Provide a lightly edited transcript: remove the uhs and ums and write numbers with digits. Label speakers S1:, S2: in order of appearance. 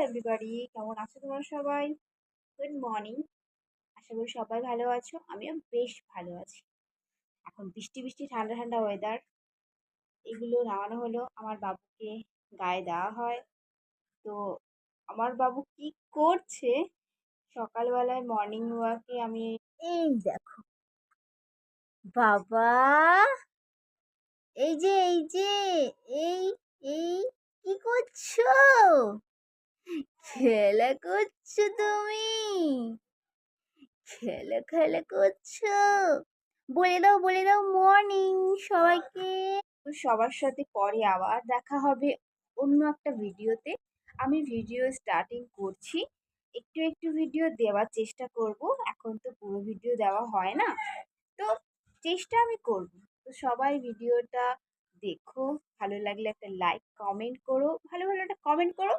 S1: Everybody, কেমন আছো তোমরা সবাই? Good morning. আশা করি সবাই ভালো আছো, আমিও বেশ ভালো আছি। এখন বৃষ্টি বৃষ্টি ঠান্ডা ঠান্ডা ওয়েদার, এগুলো নামানো হলো আমার বাবুকে, গায়ে দেওয়া হয়। তো আমার বাবু কি করছে, সকালবেলায় মর্নিং ওয়াকে আমি এই দেখো বাবা, এই যে এই এই কি করছো? খেলা করছো তুমি? খেলা খেলা করছো? বলে দাও মর্নিং সবাইকে। তো সবার সাথে পরে আবার দেখা হবে অন্য একটা ভিডিওতে। আমি ভিডিও স্টার্টিং করছি, একটু একটু ভিডিও দেওয়ার চেষ্টা করব। এখন তো পুরো ভিডিও দেওয়া হয় না, তো চেষ্টা আমি করব। তো সবাই ভিডিওটা দেখো, ভালো লাগলে একটা লাইক কমেন্ট করো, ভালো ভালো একটা কমেন্ট করো।